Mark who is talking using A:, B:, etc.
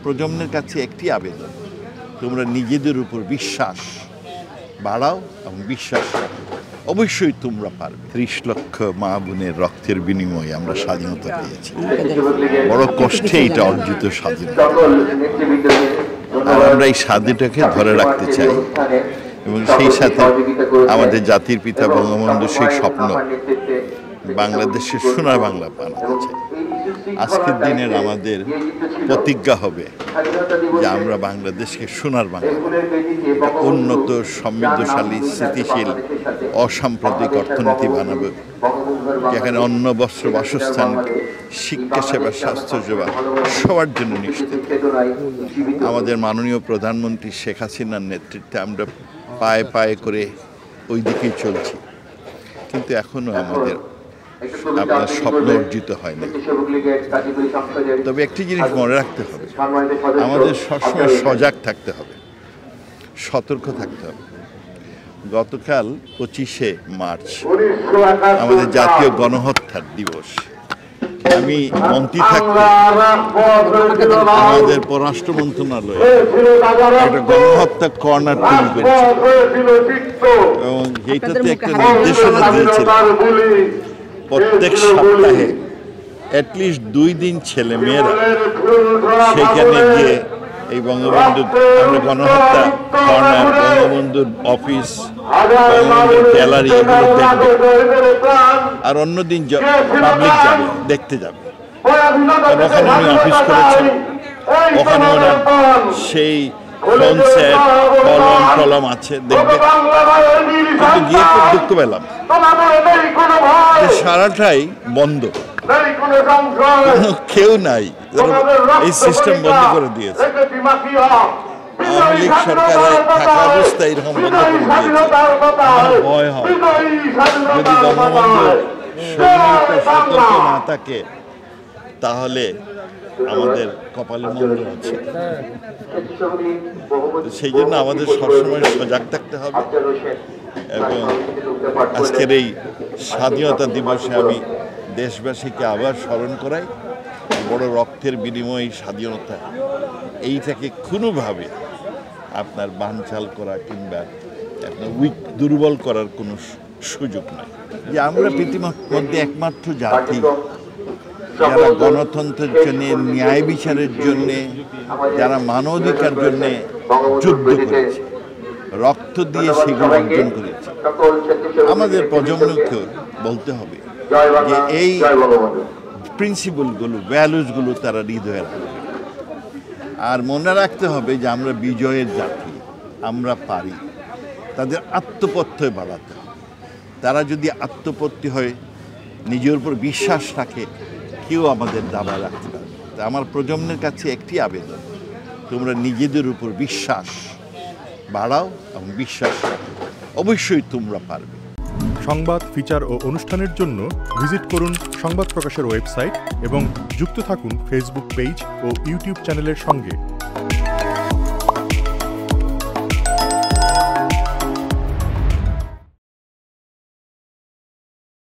A: প্রজন্মের কাছে একটি আবেদন, তোমরা নিজেদের উপর বিশ্বাস বাড়াও এবং বিশ্বাস রাখো, অবশ্যই তোমরা পারবে। 30 লক্ষ মা বোনের রক্তের বিনিময়ে আমরা স্বাধীনতা পেয়েছি, বড় কষ্টে এটা অর্জিত স্বাধীনতা। আর আমরা এই স্বাধীনতাকে ধরে রাখতে চাই এবং সেই সাথে আমাদের জাতির পিতা বঙ্গবন্ধু সেই স্বপ্ন বাংলাদেশের সোনার বাংলা বানাতে চাই। আজকের দিনের আমাদের প্রতিজ্ঞা হবে যে আমরা বাংলাদেশকে সোনার বাংলা, উন্নত, সমৃদ্ধশালী, স্থিতিশীল, অসাম্প্রদায়িক অর্থনীতি বানাবো, যেখানে অন্ন, বস্ত্র, বাসস্থান, শিক্ষা সেবা, স্বাস্থ্যসেবা সবার জন্য নিশ্চিত। আমাদের মাননীয় প্রধানমন্ত্রী শেখ হাসিনার নেতৃত্বে আমরা পায়ে পায়ে করে ওই দিকেই চলছি, কিন্তু এখনও আমাদের আপনার স্বপ্ন অর্জিত হয়নি। তবে একটি জিনিস মনে রাখতে হবে, আমাদের সবসময় সজাগ থাকতে হবে, সতর্ক থাকতে হবে। গতকাল 25শে মার্চ আমাদের জাতীয় গণহত্যার দিবস। আমি মন্ত্রী থাকতে আমাদের পররাষ্ট্র মন্ত্রণালয়ে একটা গণহত্যা কর্নার তৈরি করেছে এবং এইটাতে একটা নির্দেশনা দিয়েছিল প্রত্যেক সপ্তাহে অ্যাটলিস্ট 2 দিন ছেলে মেয়েরা সেখানে গিয়ে এই বঙ্গবন্ধু, আমরা গণহত্যা কর্নার, বঙ্গবন্ধুর অফিস, বঙ্গবন্ধুর গ্যালারি এগুলো দেখবে, আর অন্যদিন পাবলিক যাবে, দেখতে যাবে। ওখানে উনি অফিস করেছেন, ওখানে ওনার সেই ফোন সেট, কলম আছে, দেখবে। কিন্তু গিয়ে খুব দুঃখ পেলাম, সারাটাই বন্ধ, কেউ নাই, এই সিস্টেম বন্ধ করে দিয়েছে। আওয়ামী লীগ সরকারের থাকা অবস্থায় এরকম বন্ধ করে দিয়েছে। আমার ভয় হয় যদি বঙ্গবন্ধু সতর্ক না থাকে তাহলে আমাদের কপালে মন্দ আছে। সেই জন্য আমাদের সবসময় সজাগ থাকতে হবে এবং আজকের এই স্বাধীনতা দিবসে আমি দেশবাসীকে আবার স্মরণ করাই, বড় রক্তের বিনিময়ে স্বাধীনতা, এইটাকে কোনোভাবে আপনার বানচাল করা কিংবা আপনার দুর্বল করার কোনো সুযোগ নাই। যে আমরা পৃথিবীর মধ্যে একমাত্র জাতি যারা গণতন্ত্রের জন্য, ন্যায় বিচারের জন্যে, যারা মানবাধিকার জন্যে যুদ্ধ করেছে, রক্ত দিয়ে সেগুলো অর্জন করেছে। আমাদের প্রজন্মকে বলতে হবে যে এই প্রিন্সিপালগুলো, ভ্যালুসগুলো তারা হৃদয়ে রাখবে। আর মনে রাখতে হবে যে আমরা বিজয়ের জাতি, আমরা পারি। তাদের আত্মপ্রত্যয় বাড়াতে হবে। তারা যদি আত্মপ্রত্যয় হয়, নিজের উপর বিশ্বাস রাখে, কেউ আমাদের দাবা রাখতে পারবে। আমার প্রজন্মের কাছে একটি আবেদন, তোমরা নিজেদের উপর বিশ্বাস বাড়াও এবং বিশ্বাস রাখো, অবশ্যই তোমরা পারবে।
B: সংবাদ, ফিচার ও অনুষ্ঠানের জন্য ভিজিট করুন সংবাদ প্রকাশের ওয়েবসাইট এবং যুক্ত থাকুন ফেসবুক পেজ ও ইউটিউব চ্যানেলের সঙ্গে।